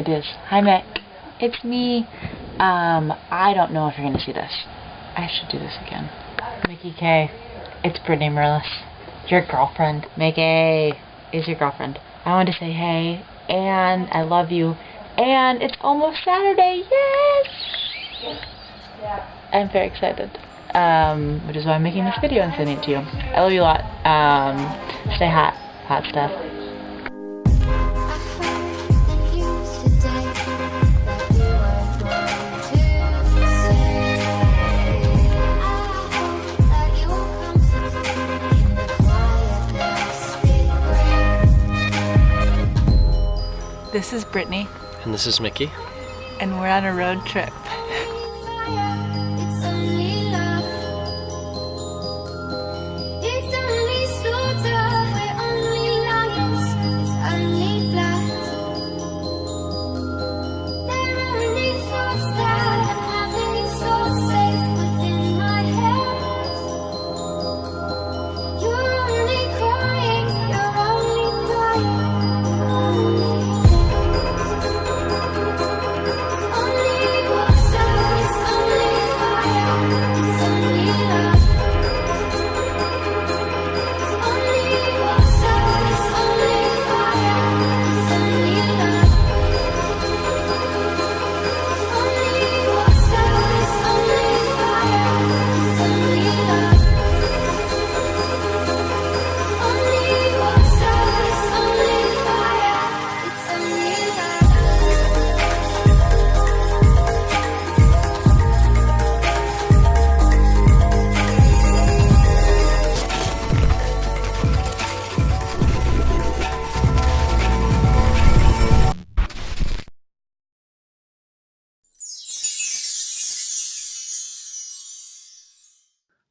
it is. Hi, Mick. It's me. I don't know if you're gonna see this. I should do this again. Mickey K. It's Brittany Merlis. Your girlfriend. Mickey is your girlfriend. I wanted to say hey, and I love you, and it's almost Saturday. Yes! I'm very excited. Which is why I'm making this video and sending it to you. I love you a lot. Stay hot. Hot stuff. This is Brittany. And this is Mickey. And we're on a road trip.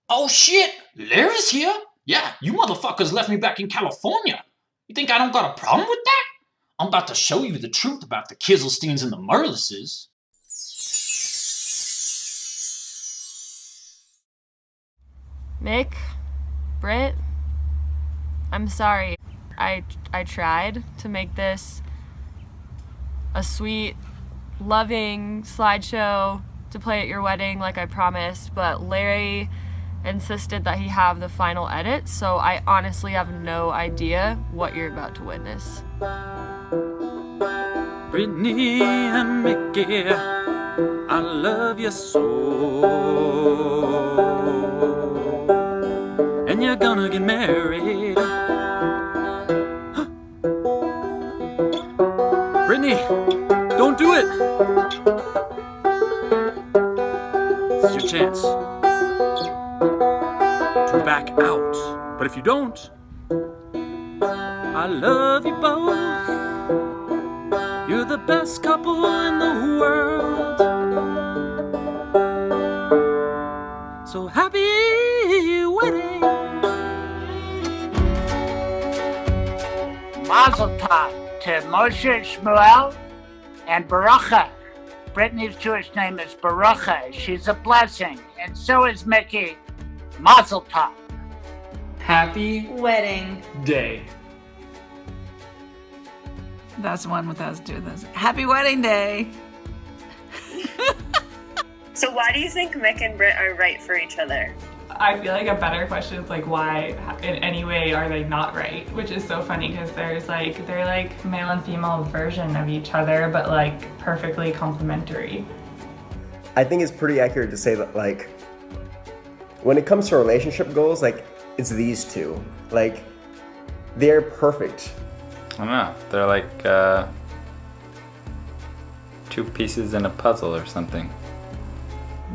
Oh shit, Larry's here? Yeah, you motherfuckers left me back in California. You think I don't got a problem with that? I'm about to show you the truth about the Kieselsteins and the Merlises. Mick, Britt, I'm sorry. I tried to make this a sweet, loving slideshow to play at your wedding like I promised, but Larry insisted that he have the final edit, so I honestly have no idea what you're about to witness. Brittany and Mickey, I love you so, and you're gonna get married. Brittany, don't do it! This is your chance to back out. But if you don't, I love you both. You're the best couple in the world. So happy wedding. Mazel tov to Moshe, Shmuel, and Barucha. Brittany's Jewish name is Barucha. She's a blessing, and so is Mickey. Mazel tov. Happy wedding day. That's the one with us do this. Happy wedding day. So why do you think Mick and Britt are right for each other? I feel like a better question is like, why in any way are they not right? Which is so funny because they're like male and female version of each other, but like perfectly complementary. I think it's pretty accurate to say that, like, when it comes to relationship goals, like, it's these two. Like, they're perfect. I don't know. They're like two pieces in a puzzle or something.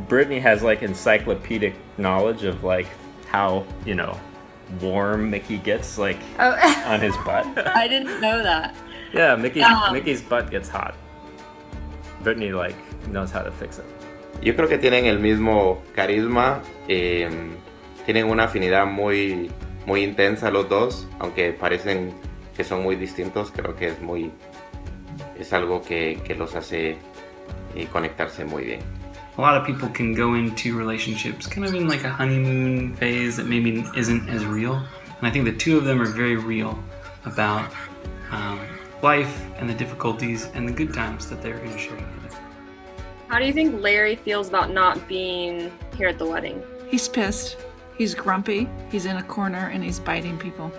Brittany has like encyclopedic knowledge of like how, you know, warm Mickey gets like on his butt. I didn't know that. Yeah, Mickey's butt gets hot. Brittany like knows how to fix it. Yo creo que tienen el mismo carisma, tienen una afinidad muy intensa los dos, aunque parecen que son muy distintos. Creo que es algo que los hace conectarse muy bien. A lot of people can go into relationships kind of in like a honeymoon phase that maybe isn't as real. And I think the two of them are very real about life and the difficulties and the good times that they're going to share together. How do you think Larry feels about not being here at the wedding? He's pissed. He's grumpy. He's in a corner and he's biting people.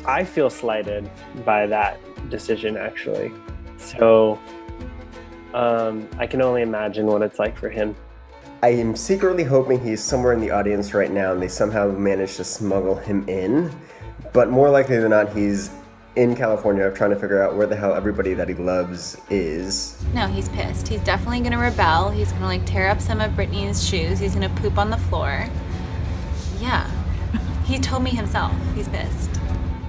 I feel slighted by that decision, actually. So I can only imagine what it's like for him. I am secretly hoping he's somewhere in the audience right now and they somehow managed to smuggle him in. But more likely than not, he's in California trying to figure out where the hell everybody that he loves is. No, he's pissed. He's definitely gonna rebel. He's gonna like tear up some of Brittany's shoes. He's gonna poop on the floor. Yeah. He told me himself. He's pissed.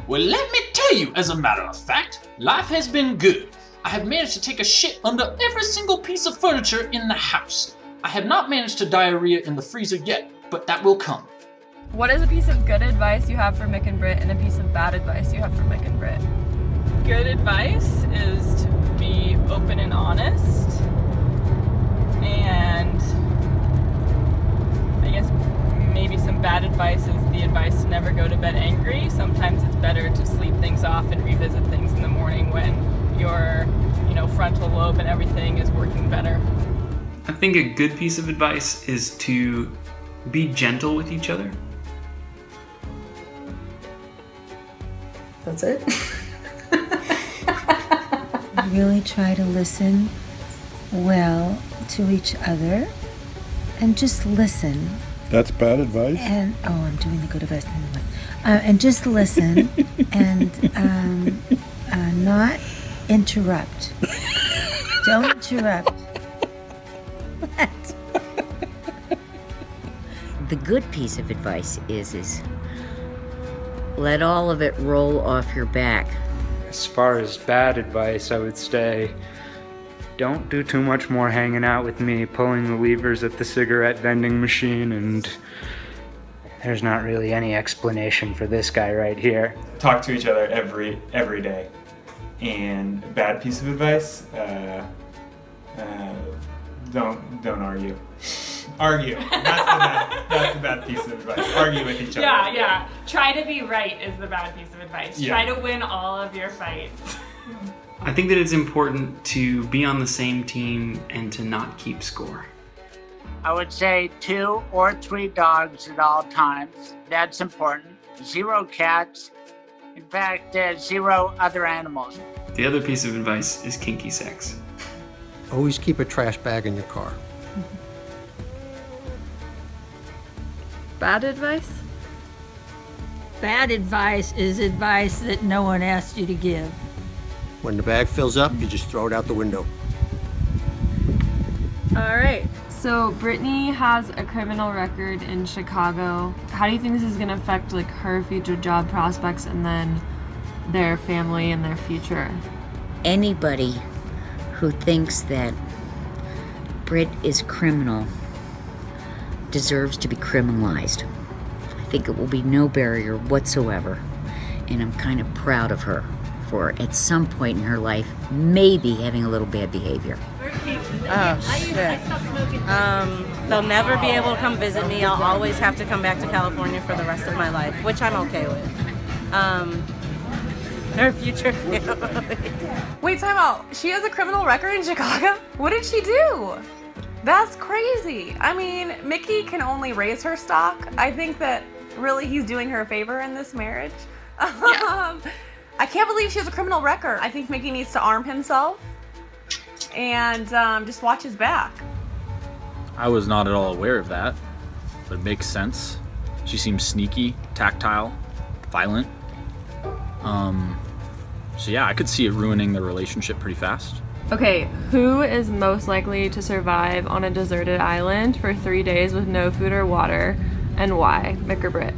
Well, let me tell you, as a matter of fact, life has been good. I have managed to take a shit under every single piece of furniture in the house. I have not managed to diarrhea in the freezer yet, but that will come. What is a piece of good advice you have for Mick and Britt and a piece of bad advice you have for Mick and Britt? Good advice is to be open and honest, and I guess maybe some bad advice is the advice to never go to bed angry. Sometimes it's better to sleep things off and revisit things in the morning when your, frontal lobe and everything is working better. I think a good piece of advice is to be gentle with each other. That's it. Really try to listen well to each other and just listen. That's bad advice. And I'm doing the good advice. And just listen and not interrupt. Don't interrupt. The good piece of advice is let all of it roll off your back. As far as bad advice, I would say don't do too much more hanging out with me, pulling the levers at the cigarette vending machine, and there's not really any explanation for this guy right here. Talk to each other every day. And a bad piece of advice, don't argue. Argue. That's the bad piece of advice. Argue with each other. Yeah. Try to be right is the bad piece of advice. Yeah. Try to win all of your fights. I think that it's important to be on the same team and to not keep score. I would say 2 or 3 dogs at all times. That's important. 0 cats. In fact, 0 other animals. The other piece of advice is kinky sex. Always keep a trash bag in your car. Bad advice? Bad advice is advice that no one asked you to give. When the bag fills up, you just throw it out the window. All right. So Brittany has a criminal record in Chicago. How do you think this is going to affect her future job prospects and then their family and their future? Anybody who thinks that Britt is criminal deserves to be criminalized. I think it will be no barrier whatsoever, and I'm kind of proud of her for at some point in her life maybe having a little bad behavior. Oh, shit. They'll never be able to come visit me. I'll always have to come back to California for the rest of my life, which I'm okay with. Her future family. Wait, time out. She has a criminal record in Chicago? What did she do? That's crazy. I mean, Mickey can only raise her stock. I think that really he's doing her a favor in this marriage. Yeah. I can't believe she has a criminal record. I think Mickey needs to arm himself and just watch his back. I was not at all aware of that, but it makes sense. She seems sneaky, tactile, violent. So yeah, I could see it ruining the relationship pretty fast. Okay, who is most likely to survive on a deserted island for 3 days with no food or water, and why? Mick or Britt?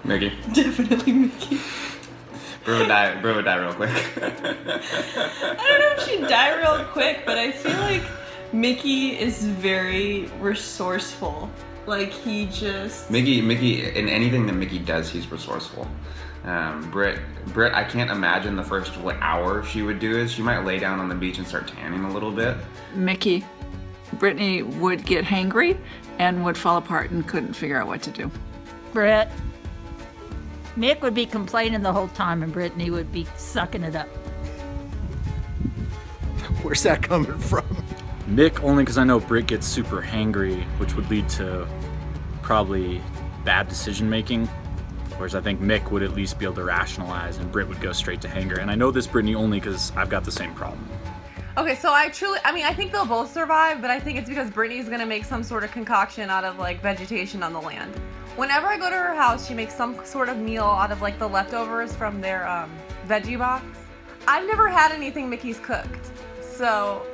Mickey. Definitely Mickey. Bro would die real quick. I don't know if she'd die real quick, but I feel like Mickey is very resourceful. He just... Mickey, in anything that Mickey does, he's resourceful. Britt, I can't imagine the first hour she would do is she might lay down on the beach and start tanning a little bit. Mickey, Brittany would get hangry and would fall apart and couldn't figure out what to do. Britt. Mick would be complaining the whole time and Brittany would be sucking it up. Where's that coming from? Mick, only because I know Britt gets super hangry, which would lead to probably bad decision making. Whereas I think Mick would at least be able to rationalize and Britt would go straight to hanger. And I know this Brittany only because I've got the same problem. Okay, so I think they'll both survive, but I think it's because Brittany's gonna make some sort of concoction out of like vegetation on the land. Whenever I go to her house, she makes some sort of meal out of like the leftovers from their veggie box. I've never had anything Mickey's cooked, so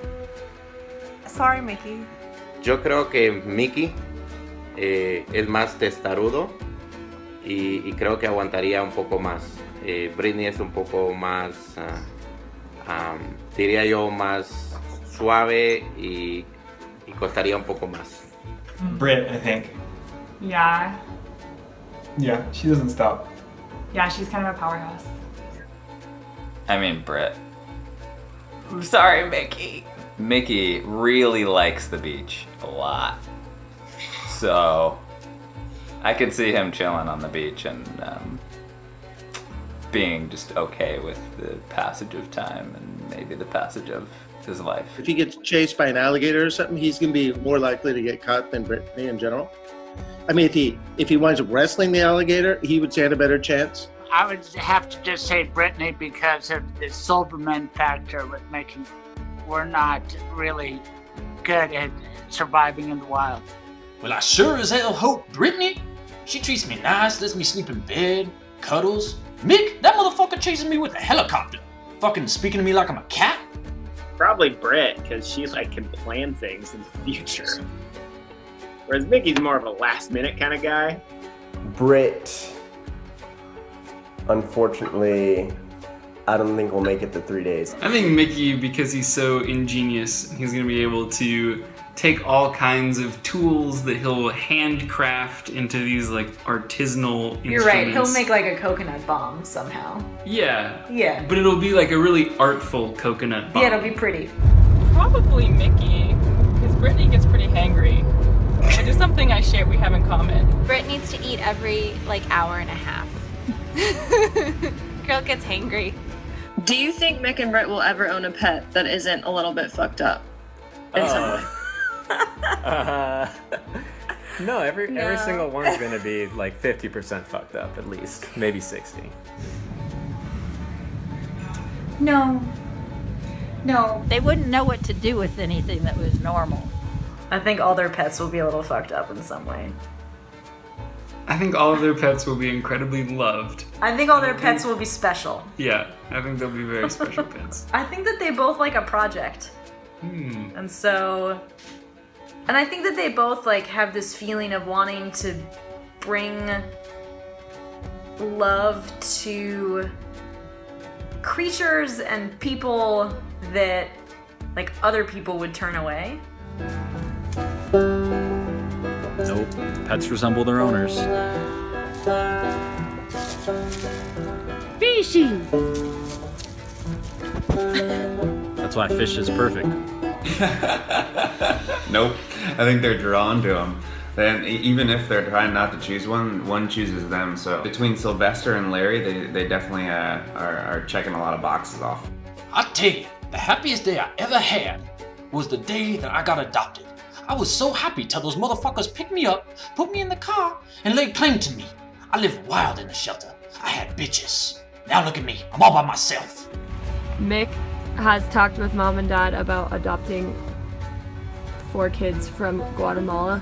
sorry, Mickey. Yo creo que Mickey es más testarudo y creo que aguantaría un poco más. Brittany es un poco más, diría yo, más suave y costaría un poco más. Britt, I think. Yeah. Yeah, she doesn't stop. Yeah, she's kind of a powerhouse. I mean, Britt. I'm sorry, Mickey. Mickey really likes the beach a lot. So, I could see him chilling on the beach and being just okay with the passage of time and maybe the passage of his life. If he gets chased by an alligator or something, he's going to be more likely to get caught than Brittany in general. I mean, if he winds up wrestling the alligator, he would stand a better chance. I would have to just say Brittany because of the Silverman factor with making. We're not really good at surviving in the wild. Well, I sure as hell hope Brittany. She treats me nice, lets me sleep in bed, cuddles. Mick, that motherfucker chasing me with a helicopter. Fucking speaking to me like I'm a cat. Probably Britt, because she like can plan things in the future. Whereas Mickey's more of a last minute kind of guy. Britt, unfortunately, I don't think we'll make it to 3 days. I think Mickey, because he's so ingenious, he's going to be able to take all kinds of tools that he'll handcraft into these like artisanal instruments. You're right. He'll make like a coconut bomb somehow. Yeah. Yeah. But it'll be like a really artful coconut bomb. Yeah, it'll be pretty. Probably Mickey, because Brittany gets pretty hangry. Which is something we have in common. Britt needs to eat every like hour and a half. Girl gets hangry. Do you think Mick and Britt will ever own a pet that isn't a little bit fucked up? In some way? No, every single one's gonna be like 50% fucked up at least, maybe 60. No. They wouldn't know what to do with anything that was normal. I think all their pets will be a little fucked up in some way. I think all of their pets will be incredibly loved. I think all their pets will be special. Yeah, I think they'll be very special pets. I think that they both like a project. And I think that they both like have this feeling of wanting to bring love to creatures and people that like other people would turn away. Nope. Pets resemble their owners. Fishing! That's why fish is perfect. Nope. I think they're drawn to them. Then even if they're trying not to choose one chooses them. So between Sylvester and Larry, they definitely are checking a lot of boxes off. I tell you, the happiest day I ever had was the day that I got adopted. I was so happy till those motherfuckers picked me up, put me in the car, and laid claim to me. I lived wild in the shelter. I had bitches. Now look at me. I'm all by myself. Mick has talked with mom and dad about adopting 4 kids from Guatemala.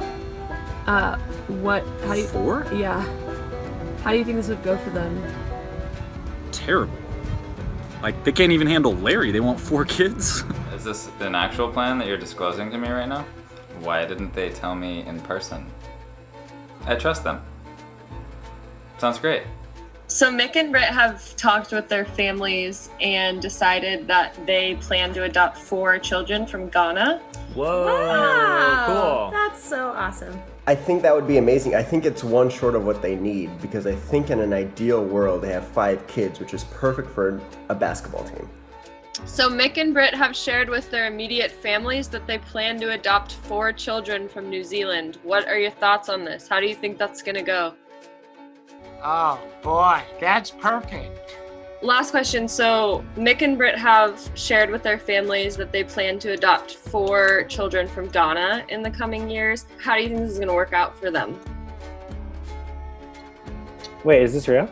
How do you... 4? Yeah. How do you think this would go for them? Terrible. Like, they can't even handle Larry. They want 4 kids. Is this an actual plan that you're disclosing to me right now? Why didn't they tell me in person? I trust them. Sounds great. So Mick and Britt have talked with their families and decided that they plan to adopt 4 children from Ghana. Whoa, Wow, cool. That's so awesome. I think that would be amazing. I think it's one short of what they need because I think in an ideal world they have 5 kids, which is perfect for a basketball team. So Mick and Britt have shared with their immediate families that they plan to adopt 4 children from New Zealand. What are your thoughts on this? How do you think that's gonna go? Oh boy, that's perfect. Last question. So Mick and Britt have shared with their families that they plan to adopt 4 children from Ghana in the coming years. How do you think this is going to work out for them? Wait, is this real?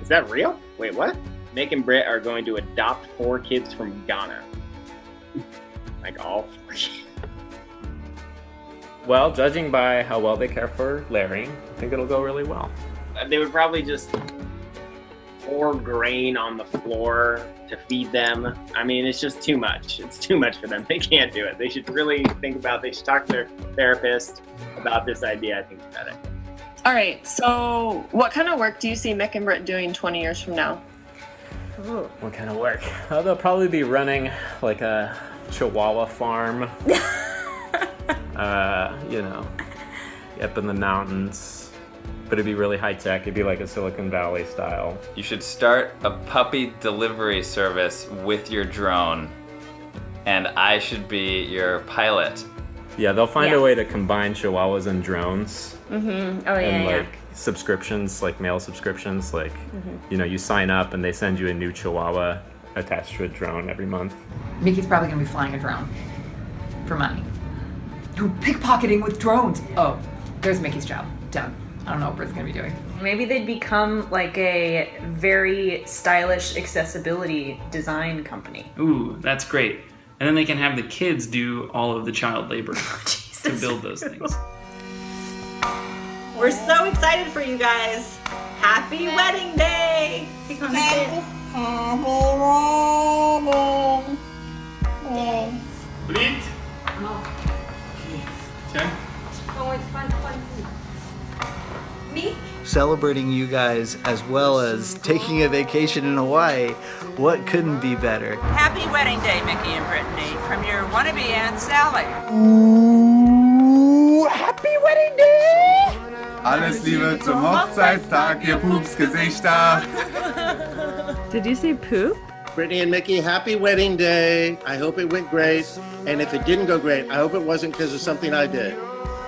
Is that real? Wait, what? Mick and Britt are going to adopt 4 kids from Ghana. Like all 4 kids. Well, judging by how well they care for Larry, I think it'll go really well. They would probably just pour grain on the floor to feed them. I mean, it's just too much. It's too much for them. They can't do it. They should really they should talk to their therapist about this idea. I think it's better. All right, so what kind of work do you see Mick and Britt doing 20 years from now? What kind of work? They'll probably be running like a Chihuahua farm. Up in the mountains. But it'd be really high tech. It'd be like a Silicon Valley style. You should start a puppy delivery service with your drone, and I should be your pilot. Yeah, they'll find a way to combine Chihuahuas and drones. Mm-hmm. Oh, And like subscriptions, like mail subscriptions, like, you sign up and they send you a new Chihuahua attached to a drone every month. Mickey's probably gonna be flying a drone for money. Pickpocketing with drones. Oh, there's Mickey's job. Done. I don't know what Britt's gonna be doing. Maybe they'd become like a very stylish accessibility design company. Ooh, that's great. And then they can have the kids do all of the child labor to build those things. We're so excited for you guys. Happy wedding day! Britt? Celebrating you guys as well as taking a vacation in Hawaii. What couldn't be better? Happy wedding day, Mickey and Brittany, from your wannabe Aunt Sally. Ooh, happy wedding day! Alles Liebe zum Hochzeitstag, ihr Pupsgesichter. Did you say poop? Brittany and Mickey, happy wedding day. I hope it went great. And if it didn't go great, I hope it wasn't because of something I did.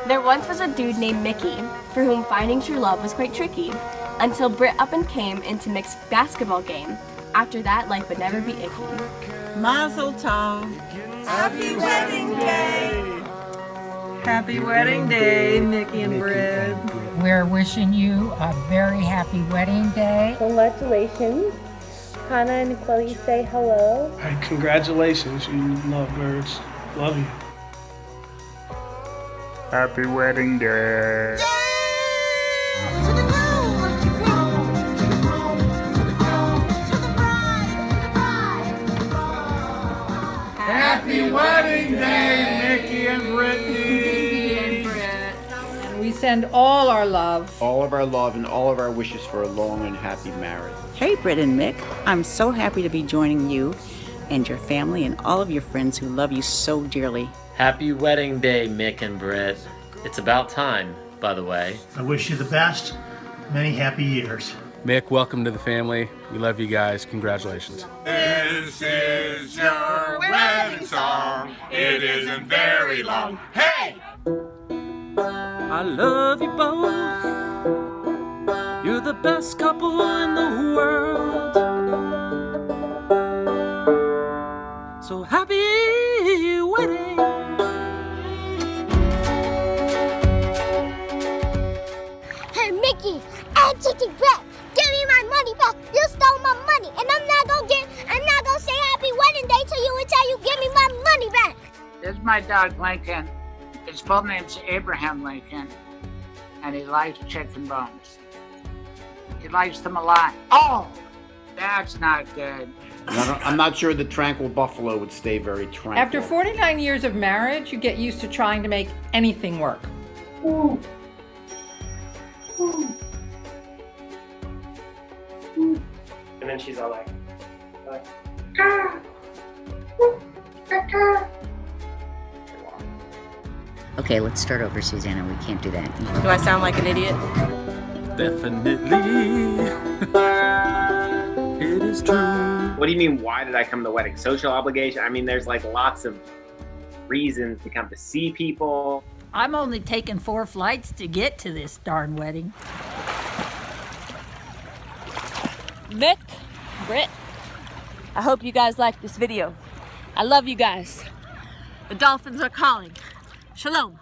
There once was a dude named Mickey, for whom finding true love was quite tricky, until Britt up and came into Mick's basketball game. After that, life would never be icky. Mazel tov. Happy wedding day. Happy wedding day, Mickey and Britt. We're wishing you a very happy wedding day. Congratulations. Hannah and Chloe say hello. All right, congratulations, you lovebirds. Love you. Happy wedding day. Happy wedding day, Mickey and Brittany. And we send all our love. All of our love and all of our wishes for a long and happy marriage. Hey, Britt and Mick. I'm so happy to be joining you and your family and all of your friends who love you so dearly. Happy wedding day, Mick and Britt. It's about time, by the way. I wish you the best. Many happy years. Mick, welcome to the family. We love you guys. Congratulations. This is your wedding song. It isn't very long. Hey! I love you both. You're the best couple in the world. So happy wedding. Hey, Mickey, and Titi Brett, give me my money back. You stole my money, and I'm not gonna say happy wedding day to you until you give me my money back. This is my dog, Lincoln. His full name's Abraham Lincoln, and he likes chicken bones. He likes them a lot. Oh, that's not good. I'm not sure the tranquil buffalo would stay very tranquil. After 49 years of marriage, you get used to trying to make anything work. Ooh. Ooh. Ooh. And then she's all like Okay, let's start over, Susanna. We can't do that. Do I sound like an idiot? Definitely. It is true. What do you mean, why did I come to the wedding? Social obligation? I mean, there's like lots of reasons to come to see people. I'm only taking 4 flights to get to this darn wedding. Mick, Britt, I hope you guys like this video. I love you guys. The dolphins are calling. Shalom.